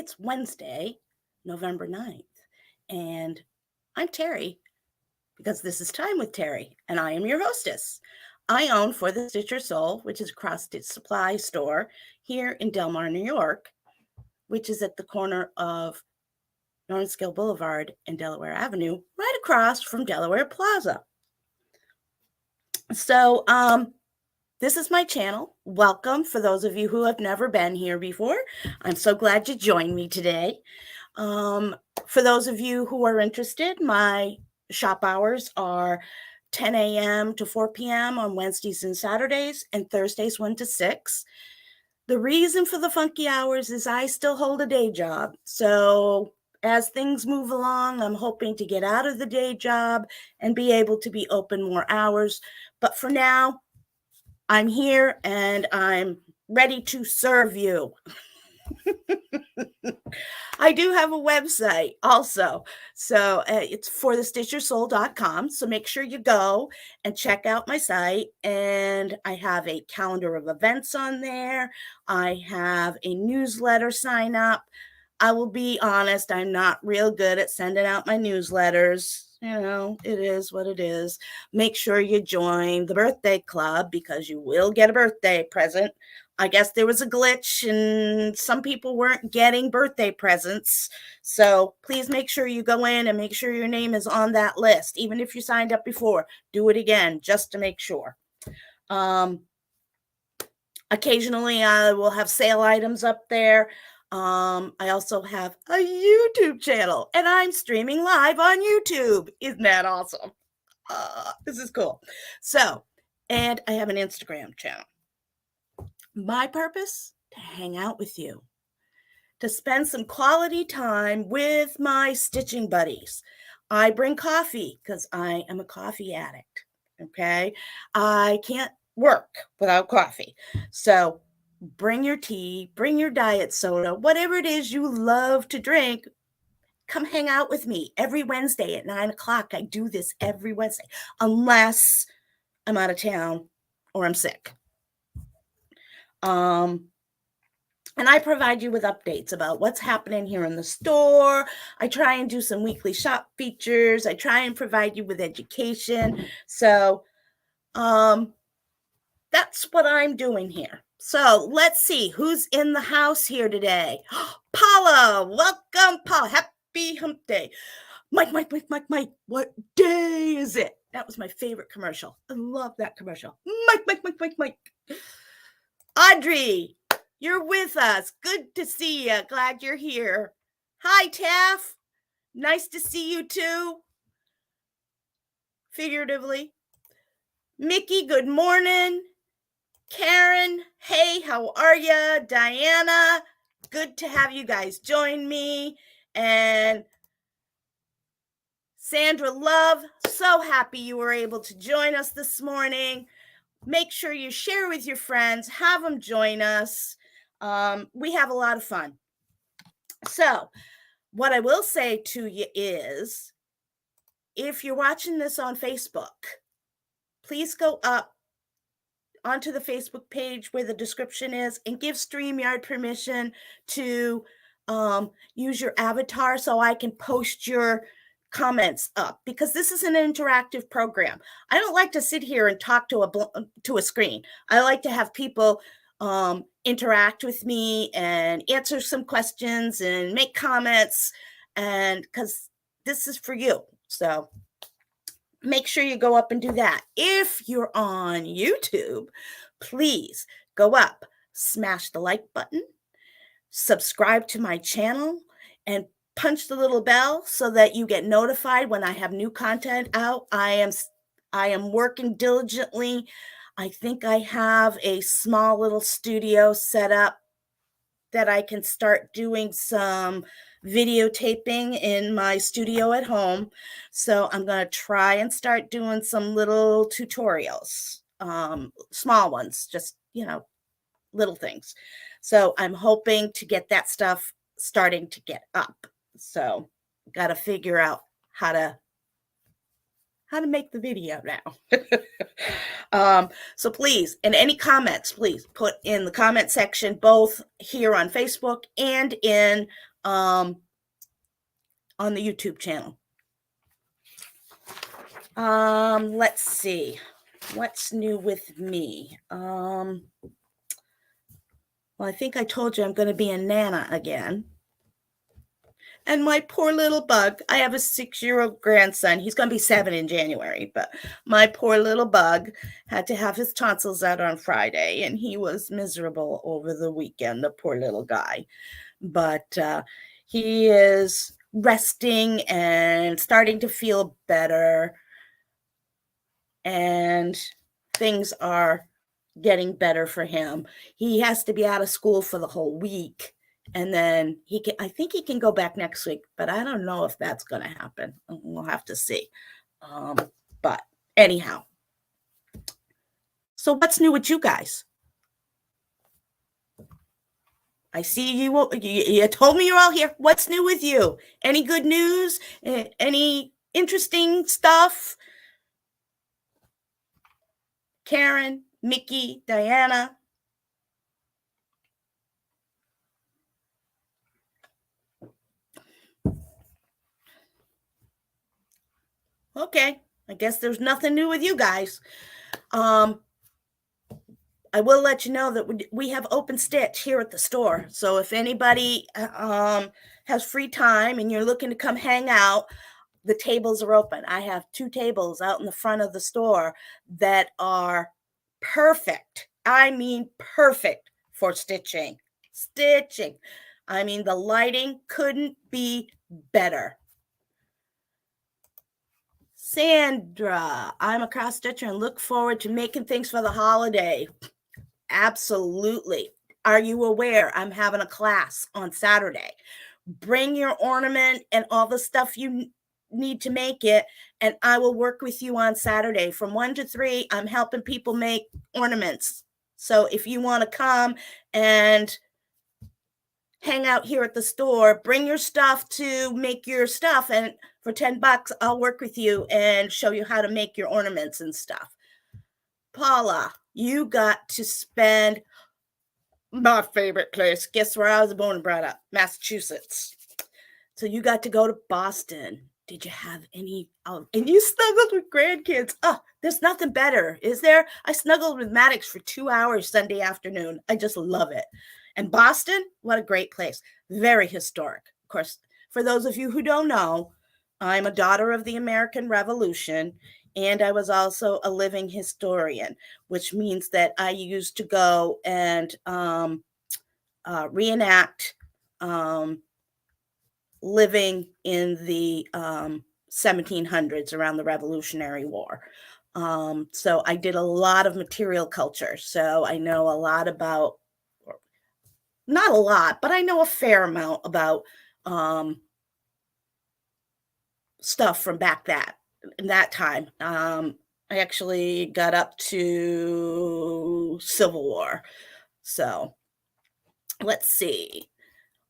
It's Wednesday, November 9th, and I'm Terry because this is Time with Terry, and I am your hostess. I own For the Stitcher Soul, which is a cross-stitch supply store here in Del Mar, New York, which is at the corner of Northscale Boulevard and Delaware Avenue, right across from Delaware Plaza. So, this is my channel. Welcome for those of you who have never been here before. I'm so glad you joined me today. For those of you who are interested, my shop hours are 10 a.m. to 4 p.m. on Wednesdays and Saturdays, and Thursdays 1 to 6. The reason for the funky hours is I still hold a day job. So as things move along, I'm hoping to get out of the day job and be able to be open more hours. But for now, I'm here and I'm ready to serve you. I do have a website also. So it's forthestitchersoul.com. So make sure you go and check out my site. And I have a calendar of events on there. I have a newsletter sign up. I will be honest, I'm not real good at sending out my newsletters. You know, it is what it is. Make sure you join the birthday club because you will get a birthday present. I guess there was a glitch and some people weren't getting birthday presents. So please make sure you go in and make sure your name is on that list. Even if you signed up before, do it again just to make sure. Occasionally I will have sale items up there. I also have a YouTube channel and I'm streaming live on YouTube. Isn't that awesome? This is cool. So, and I have an Instagram channel. My purpose? To hang out with you, to spend some quality time with my stitching buddies. I bring coffee because I am a coffee addict, okay? I can't work without coffee. So bring your tea, bring your diet soda, whatever it is you love to drink, come hang out with me every Wednesday at 9 o'clock. I do this every Wednesday, unless I'm out of town or I'm sick. And I provide you with updates about what's happening here in the store. I try and do some weekly shop features. I try and provide you with education. So that's what I'm doing here. So let's see who's in the house here today. Paula, welcome, Paula. Happy hump day. Mike, what day is it? That was my favorite commercial. I love that commercial. Mike. Audrey, you're with us. Good to see you. Glad you're here. Hi, Taff. Nice to see you too. Figuratively. Mickey, good morning. Karen, hey, how are you? Diana, good to have you guys join me. And Sandra Love, so happy you were able to join us this morning. Make sure you share with your friends, have them join us. We have a lot of fun. So what I will say to you is, if you're watching this on Facebook, please go up onto the Facebook page where the description is and give StreamYard permission to use your avatar so I can post your comments up, because this is an interactive program. I don't like to sit here and talk to a screen. I like to have people interact with me and answer some questions and make comments, and because this is for you. So make sure you go up and do that. If you're on YouTube, please go up, smash the like button, subscribe to my channel, and punch the little bell so that you get notified when I have new content out. I am working diligently. I think I have a small little studio set up that I can start doing some videotaping in my studio at home. So I'm going to try and start doing some little tutorials, small ones, just, little things. So I'm hoping to get that stuff starting to get up. So got to figure out how to make the video now. So please, and any comments, please put in the comment section, both here on Facebook and in on the YouTube channel. Let's see. What's new with me? Well, I think I told you I'm going to be a Nana again. And my poor little bug, I have a 6-year-old grandson. He's going to be 7 in January, but my poor little bug had to have his tonsils out on Friday, and he was miserable over the weekend, the poor little guy. But he is resting and starting to feel better, and things are getting better for him. He has to be out of school for the whole week, and then I think he can go back next week, but I don't know if that's going to happen. We'll have to see. But anyhow, so what's new with you guys? I see you told me you're all here. What's new with you? Any good news? Any interesting stuff? Karen, Mickey, Diana. Okay, I guess there's nothing new with you guys. I will let you know that we have open stitch here at the store. So if anybody has free time and you're looking to come hang out, the tables are open. I have 2 tables out in the front of the store that are perfect. I mean, perfect for stitching. I mean, the lighting couldn't be better. Sandra, I'm a cross stitcher and look forward to making things for the holiday. Absolutely. Are you aware I'm having a class on Saturday? Bring your ornament and all the stuff you need to make it, and I will work with you on Saturday from 1 to 3. I'm helping people make ornaments. So if you want to come and hang out here at the store, bring your stuff to make your stuff, and for $10, I'll work with you and show you how to make your ornaments and stuff. Paula, you got to spend my favorite place. Guess where I was born and brought up? Massachusetts. So you got to go to Boston. Did you have any? And you snuggled with grandkids. Oh, there's nothing better, is there? I snuggled with Maddox for 2 hours Sunday afternoon. I just love it. And Boston, what a great place. Very historic. Of course, for those of you who don't know, I'm a daughter of the American Revolution, and I was also a living historian, which means that I used to go and reenact living in the 1700s around the Revolutionary War. So I did a lot of material culture. So I know a lot about, not a lot, but I know a fair amount about stuff from back in that time. I actually got up to Civil War. So let's see.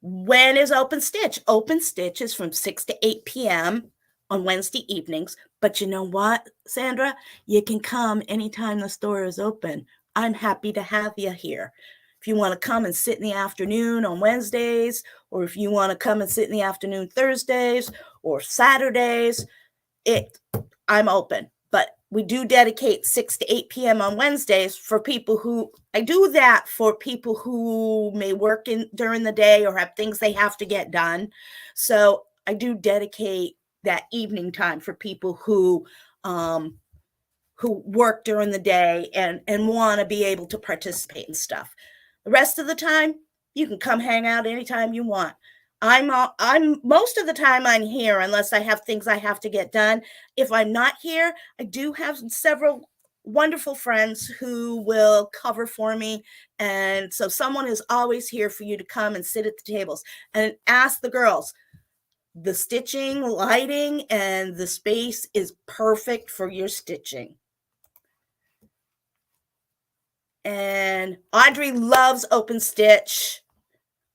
When is Open Stitch? Open Stitch is from 6 to 8 p.m. on Wednesday evenings. But you know what, Sandra? You can come anytime the store is open. I'm happy to have you here. If you want to come and sit in the afternoon on Wednesdays, or if you want to come and sit in the afternoon Thursdays or Saturdays, I'm open. But we do dedicate 6 to 8 p.m. on Wednesdays for people who, I do that for people who may work during the day or have things they have to get done. So I do dedicate that evening time for people who work during the day and want to be able to participate in stuff. The rest of the time, you can come hang out anytime you want. I'm most of the time I'm here unless I have things I have to get done. If I'm not here, I do have several wonderful friends who will cover for me. And so someone is always here for you to come and sit at the tables and ask the girls. The stitching, lighting, and the space is perfect for your stitching. And Audrey loves Open Stitch.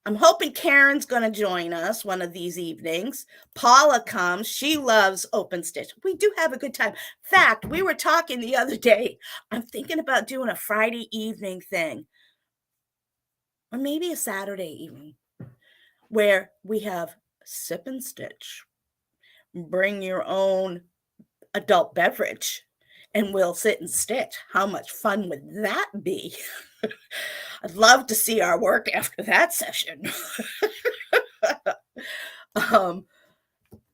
I'm hoping Karen's going to join us one of these evenings. Paula comes. She loves Open Stitch. We do have a good time. In fact, we were talking the other day. I'm thinking about doing a Friday evening thing. Or maybe a Saturday evening. where we have sip and stitch. Bring your own adult beverage and we'll sit and stitch. How much fun would that be? I'd love to see our work after that session.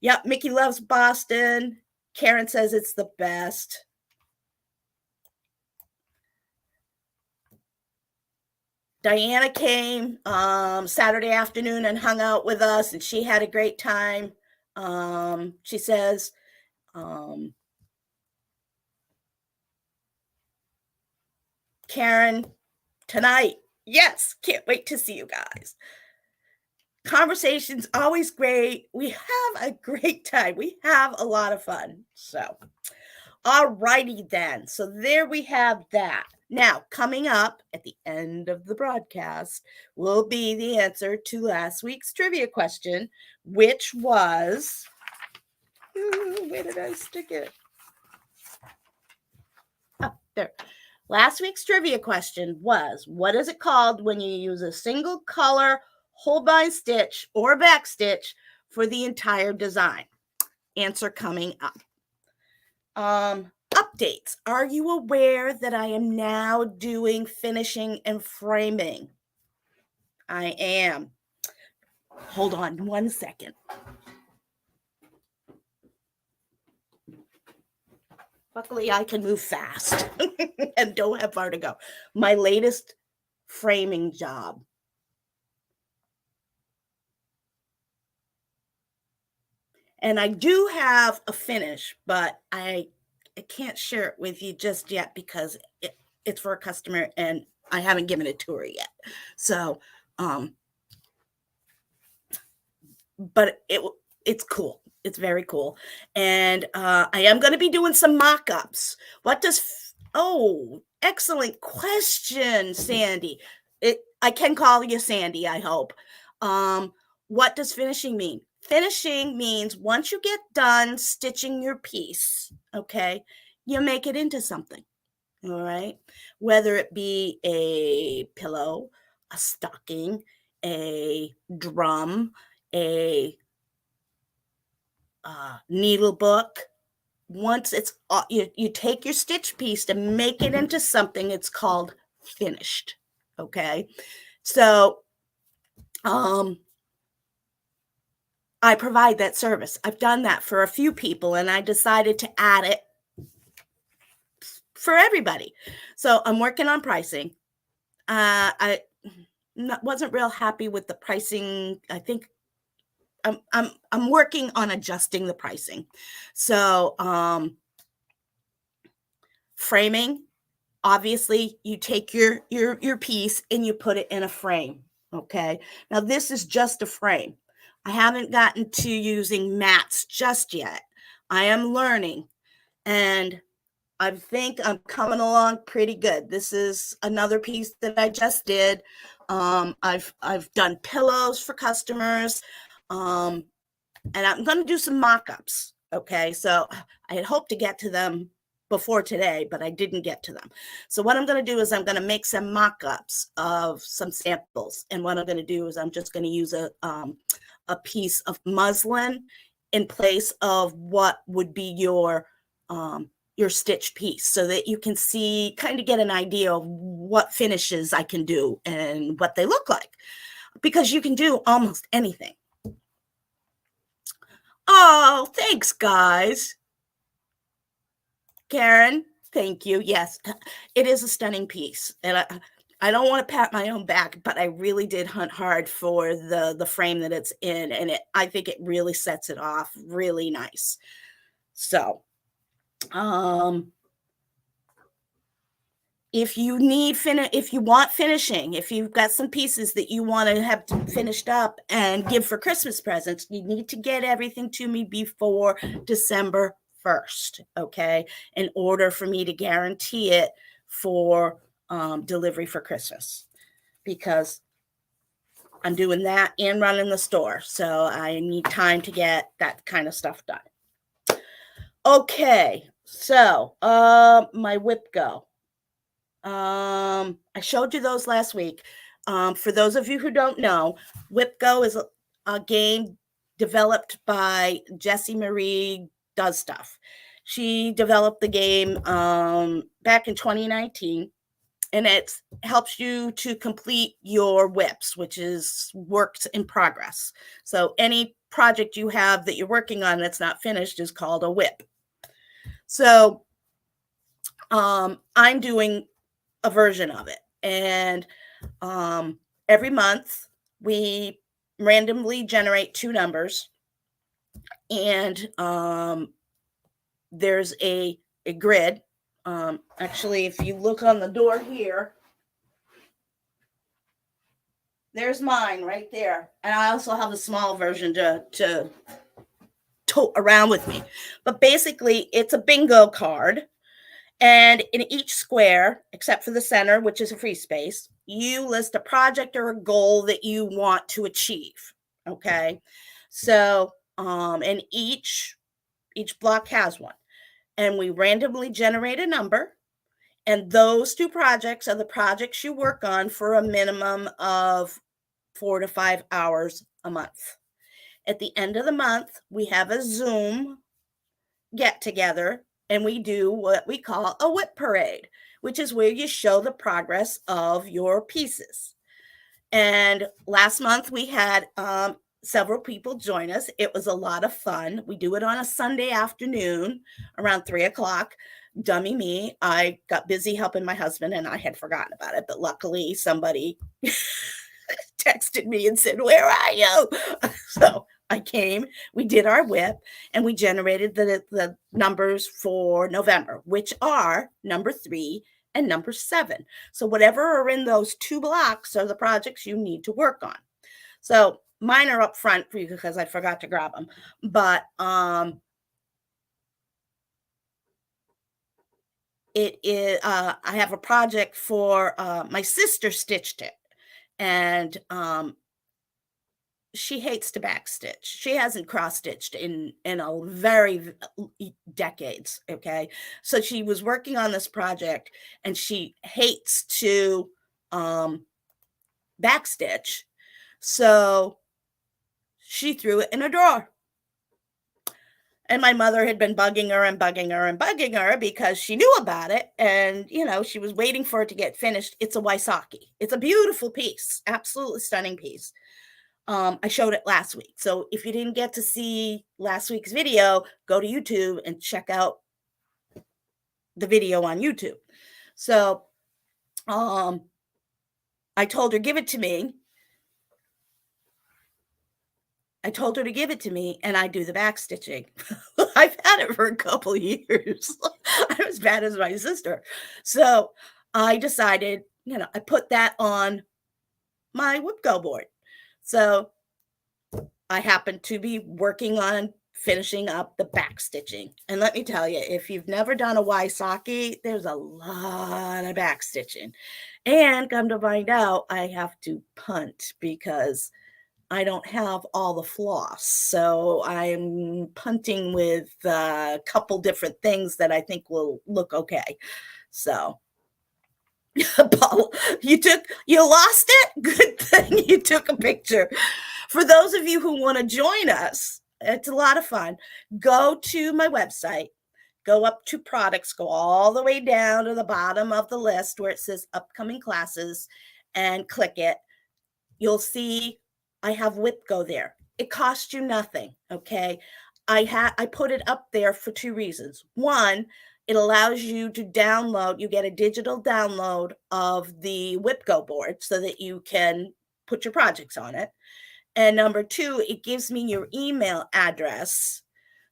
Yep, Mickey loves Boston. Karen says it's the best. Diana came Saturday afternoon and hung out with us, and she had a great time. She says, Karen, tonight, yes, can't wait to see you guys. Conversation's always great. We have a great time. We have a lot of fun. So, all righty then. So there we have that. Now, coming up at the end of the broadcast will be the answer to last week's trivia question, which was, where did I stick it? Oh, there. Last week's trivia question was, what is it called when you use a single color hold bind stitch or back stitch for the entire design? Answer coming up. Updates. Are you aware that I am now doing finishing and framing? I am. Hold on 1 second. Luckily, I can move fast and don't have far to go. My latest framing job. And I do have a finish, but I can't share it with you just yet because it's for a customer and I haven't given it to her yet. So, but it's cool. It's very cool. And I am going to be doing some mock-ups. Excellent question, Sandy. I can call you Sandy, I hope. What does finishing mean? Finishing means once you get done stitching your piece, okay, you make it into something, all right? Whether it be a pillow, a stocking, a drum, a needle book. Once it's you take your stitch piece to make it into something, it's called finished, okay? So I provide that service. I've done that for a few people and I decided to add it for everybody. So I'm working on pricing. I wasn't real happy with the pricing. I think I'm working on adjusting the pricing. So framing, obviously you take your piece and you put it in a frame. Okay. Now this is just a frame. I haven't gotten to using mats just yet. I am learning and I think I'm coming along pretty good. This is another piece that I just did. I've done pillows for customers, and I'm going to do some mock-ups. Okay, so I had hoped to get to them before today, but I didn't get to them. So what I'm going to do is I'm going to make some mock-ups of some samples, and what I'm going to do is I'm just going to use a piece of muslin in place of what would be your stitch piece so that you can see, kind of get an idea of what finishes I can do and what they look like, because you can do almost anything. Oh, thanks, guys. Karen, thank you. Yes, it is a stunning piece. And I don't want to pat my own back, but I really did hunt hard for the frame that it's in. And I think it really sets it off really nice. So, if you want finishing, if you've got some pieces that you want to have finished up and give for Christmas presents, you need to get everything to me before December 1st, okay, in order for me to guarantee it for delivery for Christmas, because I'm doing that and running the store, so I need time to get that kind of stuff done. Okay, so my whip go. I showed you those last week. For those of you who don't know, whip go is a game developed by Jessie Marie Does Stuff. She developed the game back in 2019, and it helps you to complete your whips, which is works in progress. So any project you have that you're working on that's not finished is called a whip. So I'm doing a version of it, and every month we randomly generate 2 numbers, and there's a grid. Actually, if you look on the door here, there's mine right there. And I also have a small version to tote around with me. But basically, it's a bingo card. And in each square, except for the center, which is a free space, you list a project or a goal that you want to achieve. Okay. So, and each block has one. And we randomly generate a number. And those 2 projects are the projects you work on for a minimum of 4 to 5 hours a month. At the end of the month, we have a Zoom get together, and we do what we call a whip parade, which is where you show the progress of your pieces. And last month we had several people join us. It was a lot of fun. We do it on a Sunday afternoon around 3:00. Dummy me, I got busy helping my husband and I had forgotten about it. But luckily somebody texted me and said, "Where are you?" So I came, we did our whip, and we generated the numbers for November, which are number 3 and number 7. So whatever are in those 2 blocks are the projects you need to work on. So mine are up front for you because I forgot to grab them. But it is I have a project for my sister stitched it, and she hates to backstitch. She hasn't cross stitched in a very decades. Okay, so she was working on this project, and she hates to backstitch, so she threw it in a drawer. And my mother had been bugging her and bugging her and bugging her because she knew about it, and she was waiting for it to get finished. It's a Waisaki. It's a beautiful piece, absolutely stunning piece. I showed it last week. So if you didn't get to see last week's video, go to YouTube and check out the video on YouTube. So I told her, give it to me. I told her to give it to me, and I do the back stitching. I've had it for a couple years. I'm as bad as my sister. So I decided, I put that on my whip go board. So I happen to be working on finishing up the back stitching. And let me tell you, if you've never done a Waisaki, there's a lot of back stitching. And come to find out, I have to punt because I don't have all the floss. So I'm punting with a couple different things that I think will look okay. So Paul, you lost it? Good thing you took a picture. For those of you who want to join us, it's a lot of fun. Go to my website, go up to products, go all the way down to the bottom of the list where it says upcoming classes, and click it. You'll see I have Whip Go there. It costs you nothing, okay? I put it up there for 2 reasons. One, it allows you to download, you get a digital download of the Whip Go board so that you can put your projects on it. And number 2, it gives me your email address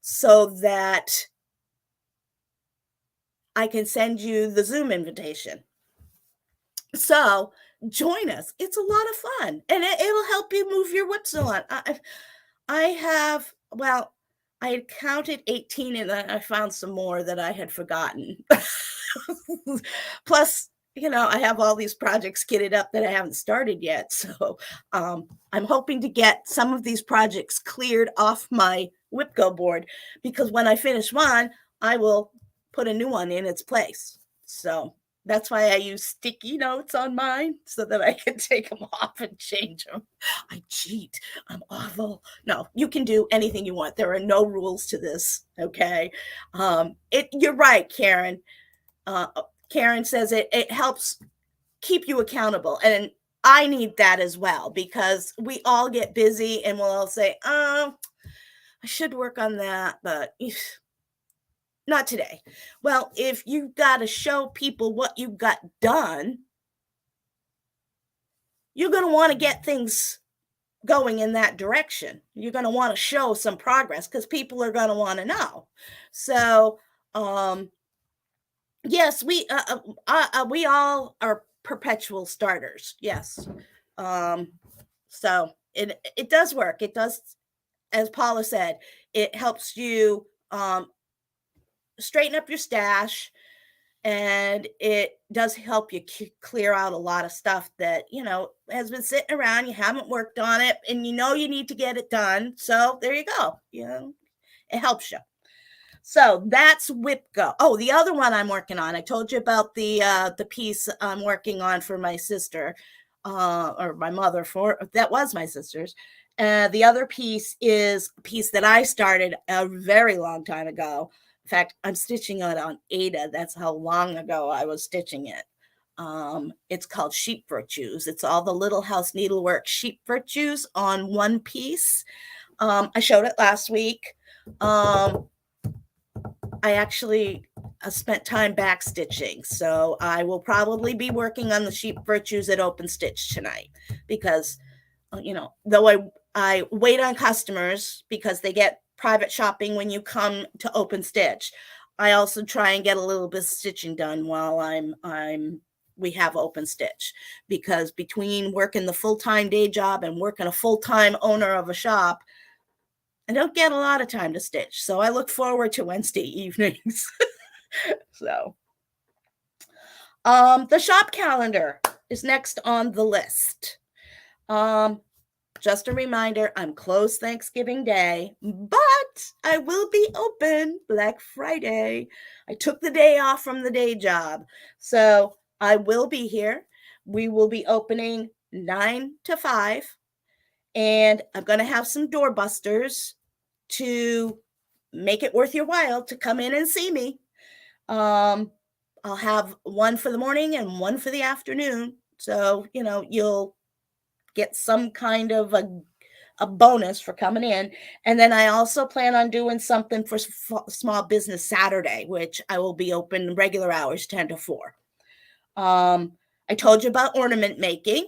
so that I can send you the Zoom invitation. So join us. It's a lot of fun, and it'll help you move your whips along. I had counted 18, and then I found some more that I had forgotten. Plus, I have all these projects kitted up that I haven't started yet. So I'm hoping to get some of these projects cleared off my Whip Go board, because when I finish one, I will put a new one in its place. So That's why I use sticky notes on mine so that I can take them off and change them. I cheat. I'm awful. No, you can do anything you want. There are no rules to this, okay? You're right, Karen. Uh, Karen says it helps keep you accountable, and I need that as well because we all get busy and we'll all say, "Oh, I should work on that, but not today." Well, if you got to show people what you got done, you're going to want to get things going in that direction. You're going to want to show some progress because people are going to want to know. So, um, yes, we all are perpetual starters. Yes. Um, so it does work. It does, as Paula said, it helps you straighten up your stash, and it does help you clear out a lot of stuff that has been sitting around. You haven't worked on it, and you need to get it done. So there you go. It helps you. So that's WIPGO. Oh, the other one I'm working on. I told you about the piece I'm working on for my sister, or my mother. For that was my sister's. The other piece is a piece that I started a very long time ago. In fact, I'm stitching it on Ada. That's how long ago I was stitching it. It's called Sheep Virtues. It's all the Little House Needlework Sheep Virtues on one piece. I showed it last week. I actually spent time back stitching, so I will probably be working on the Sheep Virtues at Open Stitch tonight because, though I wait on customers because they get private shopping when you come to Open Stitch, I also try and get a little bit of stitching done while we have Open Stitch, because between working the full-time day job and working a full-time owner of a shop, I don't get a lot of time to stitch. So I look forward to Wednesday evenings. So, the shop calendar is next on the list. Just a reminder, I'm closed Thanksgiving Day, but I will be open Black Friday. I took the day off from the day job, so I will be here. We will be opening 9 to 5, and I'm going to have some doorbusters to make it worth your while to come in and see me. I'll have one for the morning and one for the afternoon. So, you'll get some kind of a bonus for coming in. And then I also plan on doing something for Small Business Saturday, which I will be open regular hours, 10 to 4. I told you about ornament making.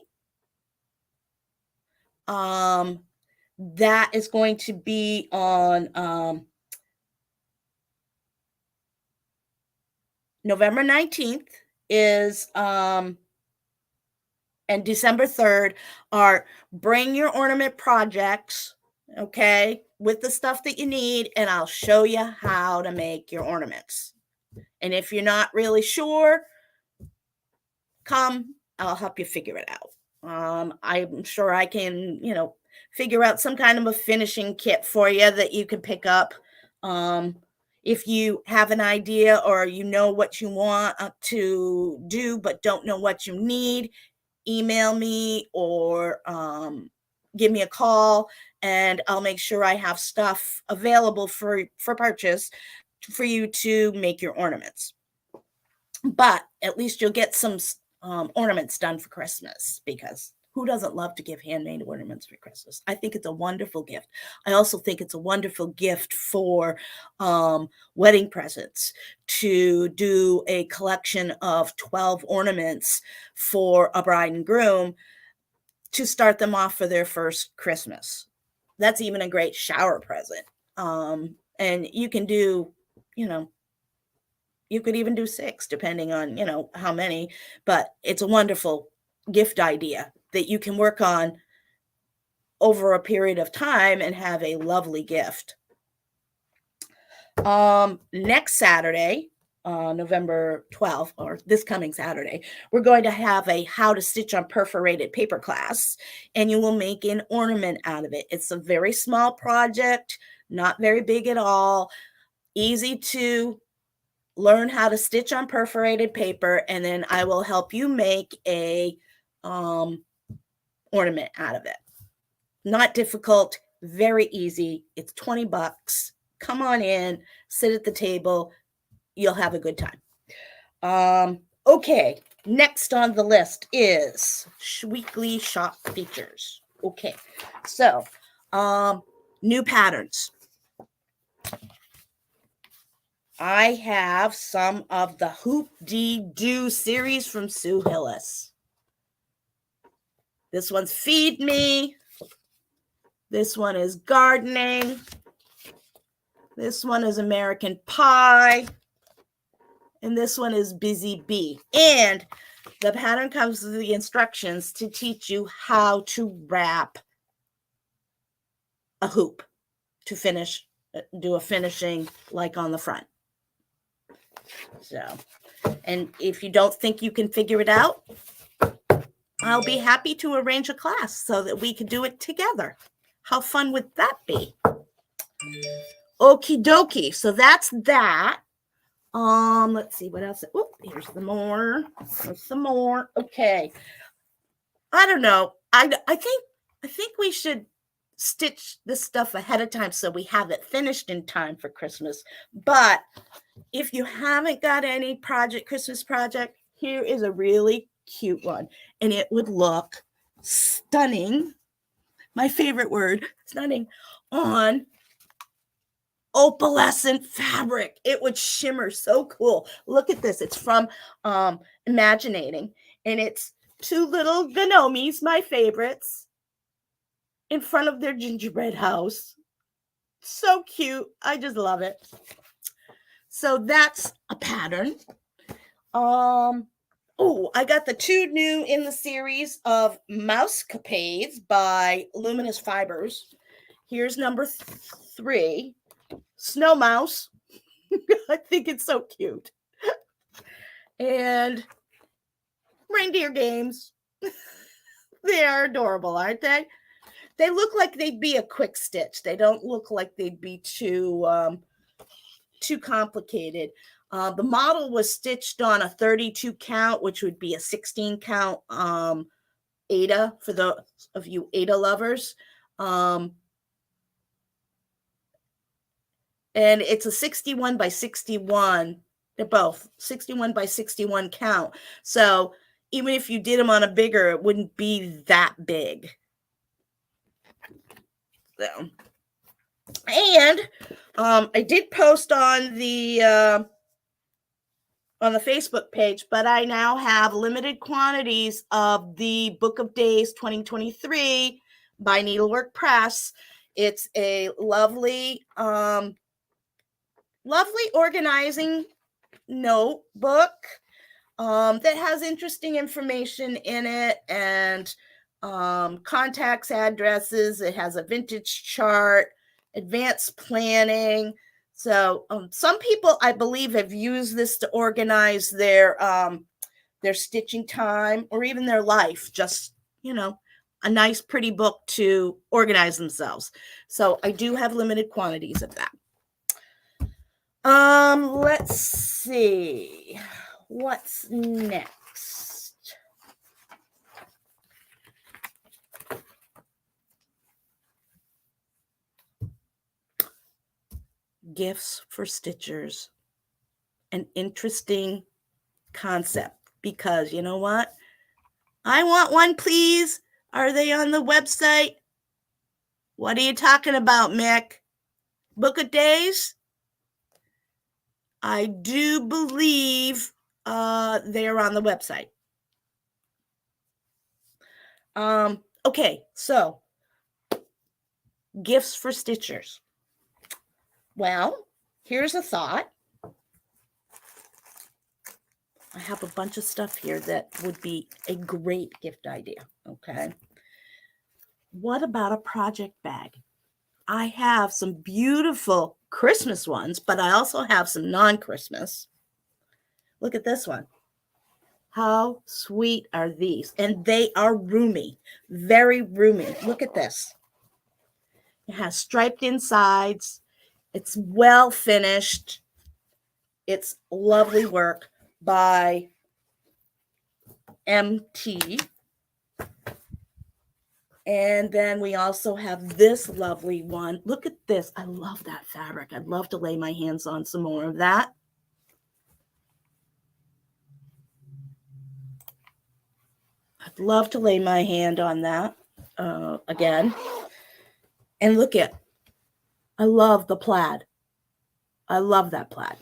That is going to be on November 19th is and December 3rd are bring your ornament projects, okay, with the stuff that you need, and I'll show you how to make your ornaments. And if you're not really sure, come, I'll help you figure it out. I'm sure I can, figure out some kind of a finishing kit for you that you can pick up. If you have an idea or what you want to do but don't know what you need, email me or give me a call, and I'll make sure I have stuff available for purchase for you to make your ornaments. But at least you'll get some ornaments done for Christmas, because who doesn't love to give handmade ornaments for Christmas? I think it's a wonderful gift. I also think it's a wonderful gift for wedding presents, to do a collection of 12 ornaments for a bride and groom to start them off for their first Christmas. That's even a great shower present. And you can do, you could even do 6, depending on, how many, but it's a wonderful gift idea that you can work on over a period of time and have a lovely gift. Next Saturday, November 12th, or this coming Saturday, we're going to have a how to stitch on perforated paper class, and you will make an ornament out of it. It's a very small project, not very big at all, easy to learn how to stitch on perforated paper, and then I will help you make a ornament out of it. Not difficult, very easy. It's $20. Come on in, sit at the table. You'll have a good time. Okay, next on the list is weekly shop features. Okay, so new patterns. I have some of the Hoop Dee Doo series from Sue Hillis. This one's Feed Me. This one is Gardening. This one is American Pie. And this one is Busy Bee. And the pattern comes with the instructions to teach you how to wrap a hoop to finish, do a finishing like on the front. So, and if you don't think you can figure it out, I'll be happy to arrange a class so that we could do it together. How fun would that be? Okie dokie. So that's that. Let's see what else. Oh, here's some more. There's some more. Okay. I don't know. I think we should stitch this stuff ahead of time so we have it finished in time for Christmas. But if you haven't got any Christmas project, here is a really cute one, and it would look stunning. My favorite word, stunning, on opalescent fabric. It would shimmer so cool. Look at this. It's from Imaginating, and it's two little gnomies, my favorites, in front of their gingerbread house. So cute. I just love it. So that's a pattern. Oh, I got the two new in the series of Mousecapades by Luminous Fibers. Here's number 3, Snow Mouse. I think it's so cute. And Reindeer Games. They are adorable, aren't they? They look like they'd be a quick stitch. They don't look like they'd be too complicated. The model was stitched on a 32 count, which would be a 16 count Aida for those of you Aida lovers. And it's a 61 by 61. They're both 61 by 61 count. So even if you did them on a bigger, it wouldn't be that big. So, and I did post on the Facebook page, but I now have limited quantities of the Book of Days 2023 by Needlework Press. It's a lovely organizing notebook that has interesting information in it, and contacts, addresses. It has a vintage chart, advanced planning. So some people, I believe, have used this to organize their stitching time or even their life. Just, a nice, pretty book to organize themselves. So I do have limited quantities of that. Let's see. What's next? Gifts for stitchers. An interesting concept, because you know what? I want one, please. Are they on the website? What are you talking about, Mick? Book of Days? I do believe they're on the website. Okay, so gifts for stitchers. Well, here's a thought. I have a bunch of stuff here that would be a great gift idea, okay? What about a project bag? I have some beautiful Christmas ones, but I also have some non-Christmas. Look at this one. How sweet are these? And they are roomy, very roomy. Look at this. It has striped insides. It's well finished. It's lovely work by MT. And then we also have this lovely one. Look at this. I love that fabric. I'd love to lay my hands on some more of that. I'd love to lay my hand on that again. And look at, I love the plaid. I love that plaid.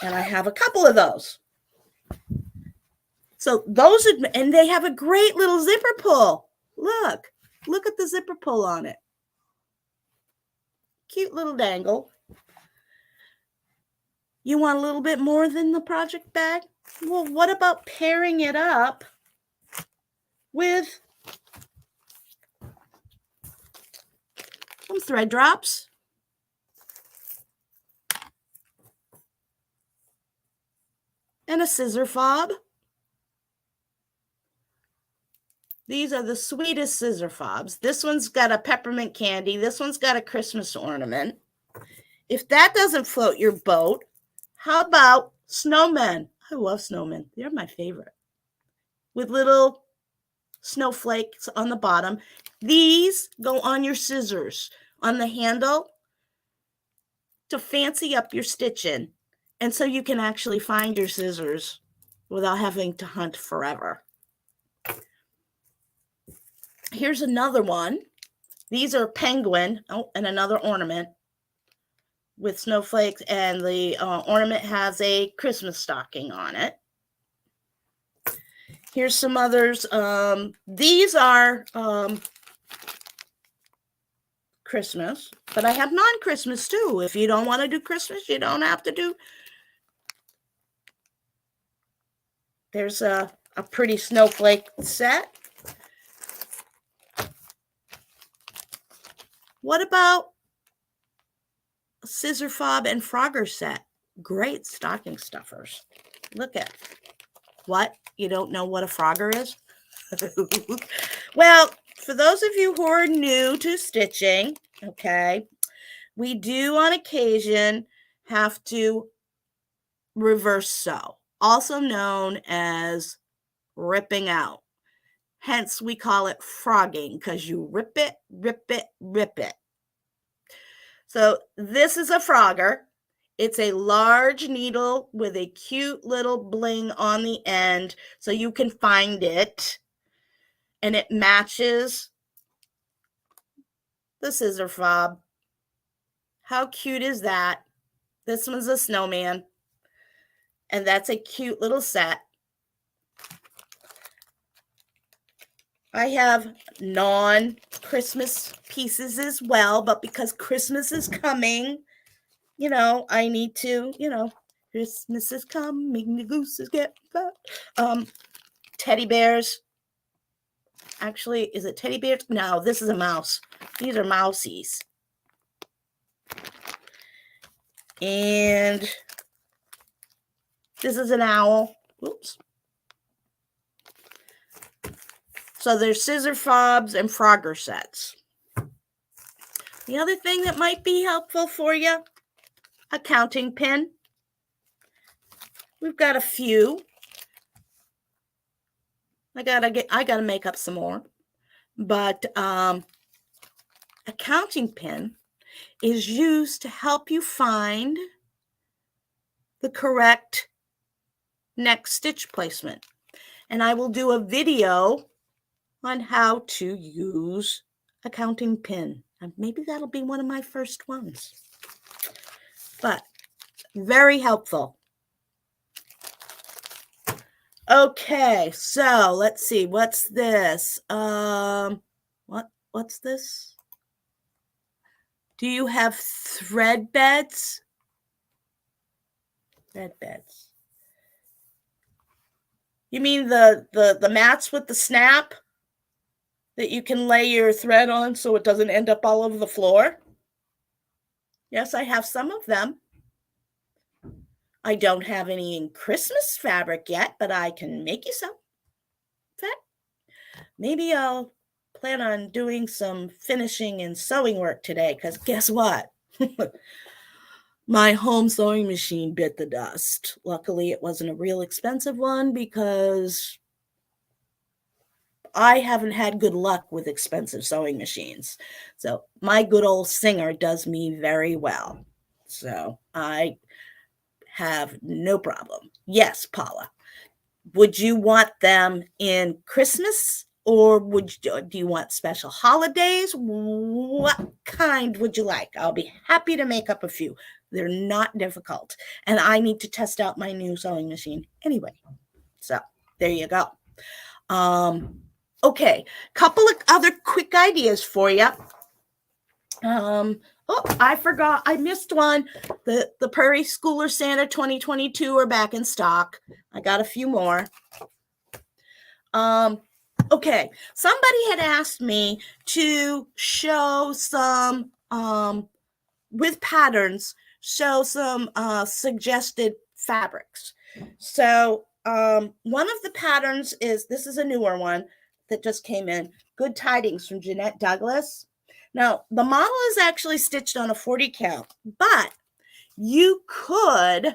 And I have a couple of those. So those, and they have a great little zipper pull. Look at the zipper pull on it. Cute little dangle. You want a little bit more than the project bag? Well, what about pairing it up with some thread drops? And a scissor fob. These are the sweetest scissor fobs. This one's got a peppermint candy. This one's got a Christmas ornament. If that doesn't float your boat, how about snowmen? I love snowmen. They're my favorite. With little snowflakes on the bottom. These go on your scissors on the handle to fancy up your stitching. And so you can actually find your scissors without having to hunt forever. Here's another one. These are penguin, and another ornament with snowflakes, and the ornament has a Christmas stocking on it. Here's some others. These are Christmas, but I have non-Christmas too. If you don't want to do Christmas, you don't have to do. There's a pretty snowflake set. What about a scissor fob and Frogger set? Great stocking stuffers. Look at what? You don't know what a Frogger is? Well, for those of you who are new to stitching, okay, we do on occasion have to reverse sew, also known as ripping out. Hence, we call it frogging because you rip it, rip it, rip it. So this is a Frogger. It's a large needle with a cute little bling on the end so you can find it. And it matches the scissor fob. How cute is that? This one's a snowman. And that's a cute little set. I have non-Christmas pieces as well, but because Christmas is coming, you know, I need to, you know, Christmas is coming, the gooses get fat. Teddy bears. Actually, is it teddy bears? No, this is a mouse. These are mousies. And this is an owl. Oops. So there's scissor fobs and Frogger sets. The other thing that might be helpful for you, a counting pin. We've got a few. I gotta make up some more. But a counting pin is used to help you find the correct next stitch placement. And I will do a video on how to use a counting pin. And maybe that'll be one of my first ones. But very helpful. Okay, so let's see. What's this? What's this? Do you have thread beds? Thread beds. You mean the mats with the snap that you can lay your thread on so it doesn't end up all over the floor? Yes, I have some of them. I don't have any in Christmas fabric yet, but I can make you some. In fact, maybe I'll plan on doing some finishing and sewing work today, because guess what? my home sewing machine bit the dust. Luckily, it wasn't a real expensive one because I haven't had good luck with expensive sewing machines. So my good old Singer does me very well. So I have no problem. Yes, Paula. Would you want them in Christmas or do you want special holidays? What kind would you like? I'll be happy to make up a few. They're not difficult. And I need to test out my new sewing machine anyway. So there you go. Okay, couple of other quick ideas for you. Oh, I forgot. I missed one. The Prairie Schooler Santa 2022 are back in stock. I got a few more. Okay, somebody had asked me to show some with patterns, show some suggested fabrics. So one of the patterns is, this is a newer one that just came in, Good Tidings from Jeanette Douglas. Now, the model is actually stitched on a 40 count, but you can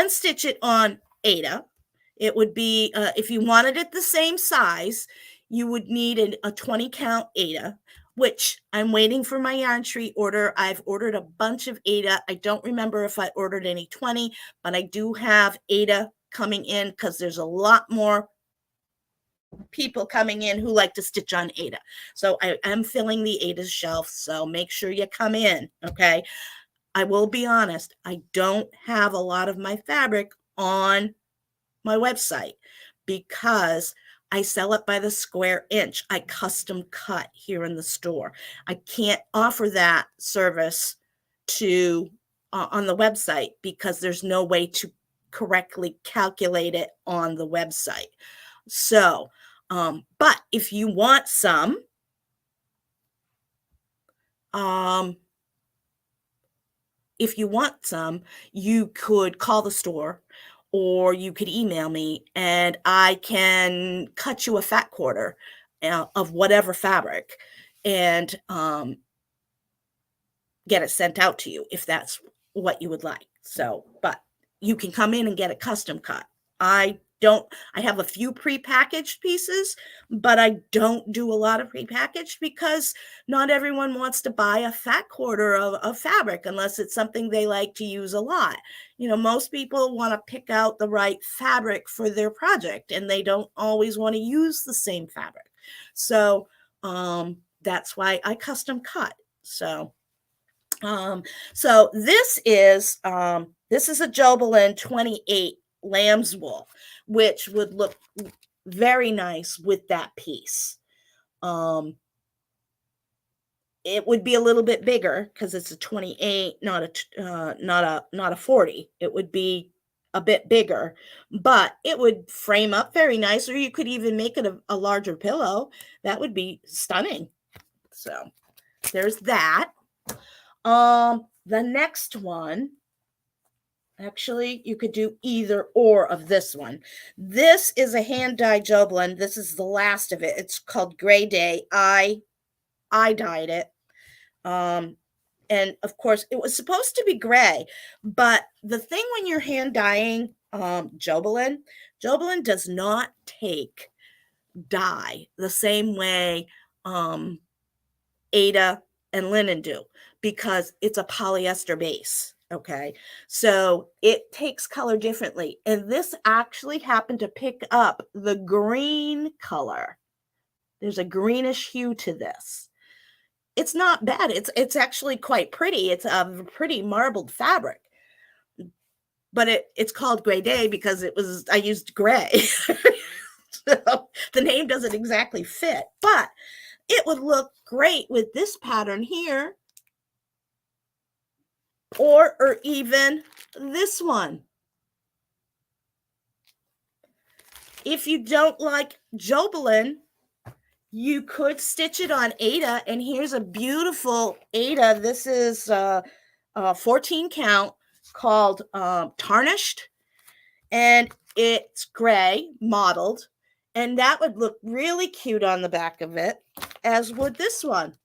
stitch it on Aida. It would be, if you wanted it the same size, you would need a 20 count Aida, which I'm waiting for my yarn tree order. I've ordered a bunch of Aida. I don't remember if I ordered any 20, but I do have Aida coming in because there's a lot more people coming in who like to stitch on Aida. So I am filling the Aida shelf. So make sure you come in. Okay. I will be honest. I don't have a lot of my fabric on my website because I sell it by the square inch. I custom cut here in the store. I can't offer that service to on the website because there's no way to correctly calculate it on the website. So, but if you want some, you could call the store or you could email me and I can cut you a fat quarter of whatever fabric and get it sent out to you if that's what you would like. So, but you can come in and get it custom cut. I have a few prepackaged pieces, but I don't do a lot of prepackaged because not everyone wants to buy a fat quarter of fabric unless it's something they like to use a lot. Most people want to pick out the right fabric for their project and they don't always want to use the same fabric. So that's why I custom cut. So this is a Jobelin 28 lamb's wool, which would look very nice with that piece. It would be a little bit bigger because it's a 28, not a 40. It would be a bit bigger, but it would frame up very nice, or you could even make it a larger pillow. That would be stunning. So there's that. The next one, actually, you could do either or of this one. This is a hand-dyed Jobelin. This is the last of it. It's called Gray Day. I dyed it. And of course, it was supposed to be gray, but the thing when you're hand dyeing Jobelin does not take dye the same way Aida and linen do because it's a polyester base. Okay, so it takes color differently. And this actually happened to pick up the green color. There's a greenish hue to this. It's not bad. It's actually quite pretty. It's a pretty marbled fabric. But it's called Gray Day because I used gray. So the name doesn't exactly fit, but it would look great with this pattern here. Or even this one. If you don't like Jobelin, you could stitch it on Aida. And here's a beautiful Aida. This is a 14 count called Tarnished. And it's gray, mottled. And that would look really cute on the back of it, as would this one.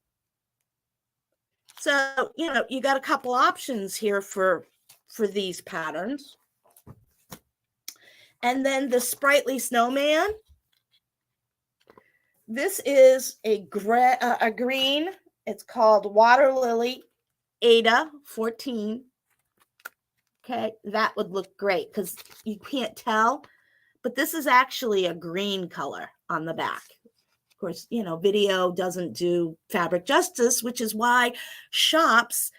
So, you got a couple options here for these patterns. And then the sprightly snowman. This is a green. It's called Water Lily Ada 14. Okay, that would look great because you can't tell, but this is actually a green color on the back. Of course, video doesn't do fabric justice, which is why shops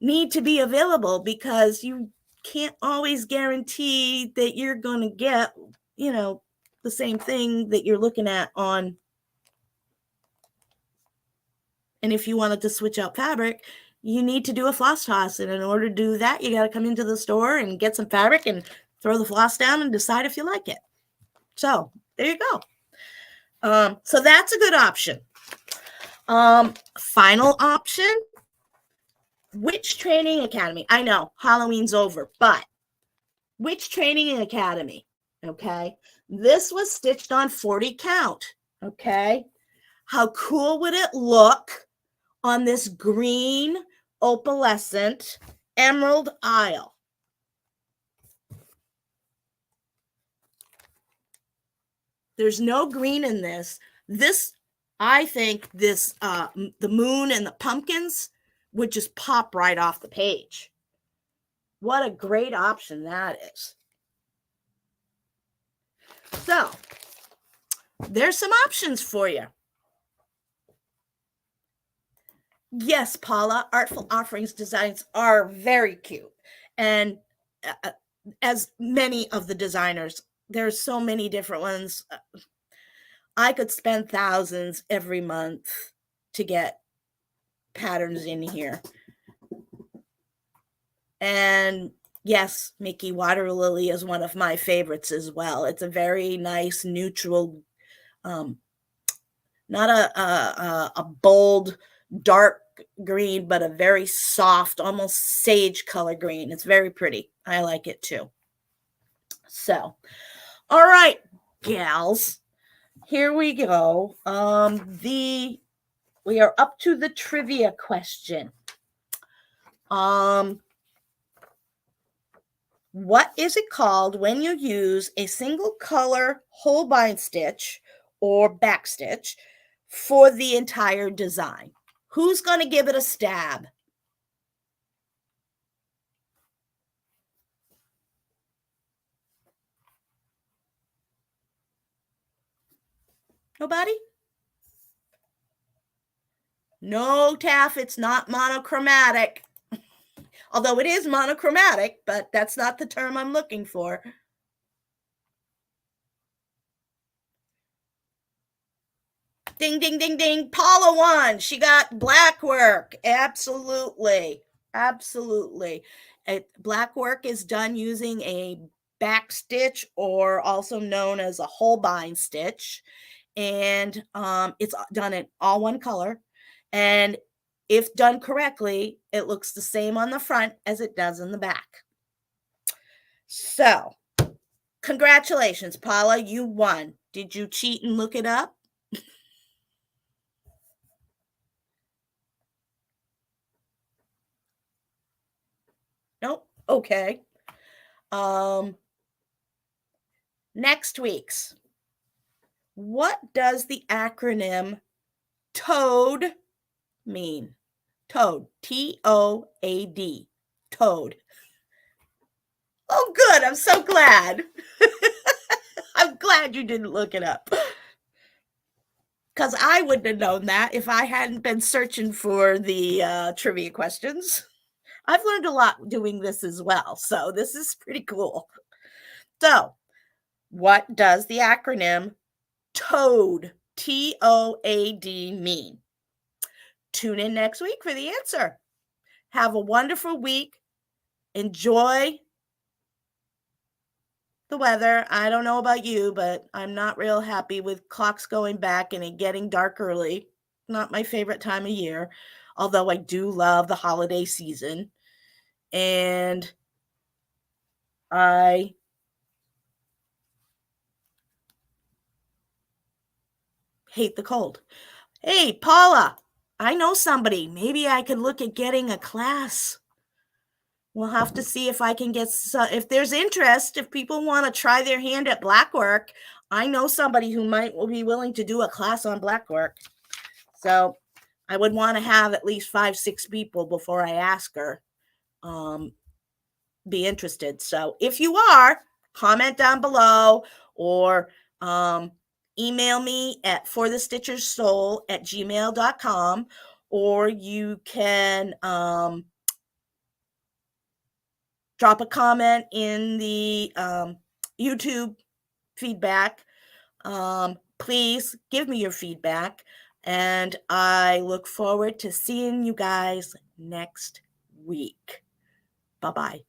need to be available, because you can't always guarantee that you're going to get, the same thing that you're looking at on. And if you wanted to switch out fabric, you need to do a floss toss. And in order to do that, you got to come into the store and get some fabric and throw the floss down and decide if you like it. So there you go. So that's a good option. Final option, which training academy? I know Halloween's over, but which training academy? Okay. This was stitched on 40 count. Okay. How cool would it look on this green opalescent emerald isle? There's no green in this. I think the moon and the pumpkins would just pop right off the page. What a great option that is. So there's some options for you. Yes, Paula, Artful Offerings designs are very cute. And as many of the designers, there's so many different ones. I could spend thousands every month to get patterns in here. And yes, Mickey Water Lily is one of my favorites as well. It's a very nice, neutral, not a bold, dark green, but a very soft, almost sage color green. It's very pretty. I like it too. So, all right, gals, here we go. We are up to the trivia question. What is it called when you use a single color Holbein stitch or back stitch for the entire design? Who's going to give it a stab? Nobody? No, Taff, it's not monochromatic. Although it is monochromatic, but that's not the term I'm looking for. Ding, ding, ding, ding. Paula won. She got black work. Absolutely. Absolutely. Black work is done using a back stitch, or also known as a Holbein stitch. And it's done in all one color. And if done correctly, it looks the same on the front as it does in the back. So, congratulations, Paula. You won. Did you cheat and look it up? Nope. Okay. Next week's. What does the acronym TOAD mean? TOAD. T-O-A-D. TOAD. Oh, good. I'm so glad. I'm glad you didn't look it up. Because I wouldn't have known that if I hadn't been searching for the trivia questions. I've learned a lot doing this as well, so this is pretty cool. So, what does the acronym TOAD, T-O-A-D, mean? Tune in next week for the answer. Have a wonderful week. Enjoy the weather. I don't know about you, but I'm not real happy with clocks going back and it getting dark early. Not my favorite time of year, although I do love the holiday season. And I hate the cold. Hey, Paula, I know somebody. Maybe I could look at getting a class. We'll have to see if I can get if there's interest, if people want to try their hand at blackwork. I know somebody who might be willing to do a class on blackwork. So I would want to have at least 5-6 people before I ask her be interested. So if you are, comment down below or email me at forthestitcherssoul@gmail.com, or you can drop a comment in the YouTube feedback. Please give me your feedback, and I look forward to seeing you guys next week. Bye-bye.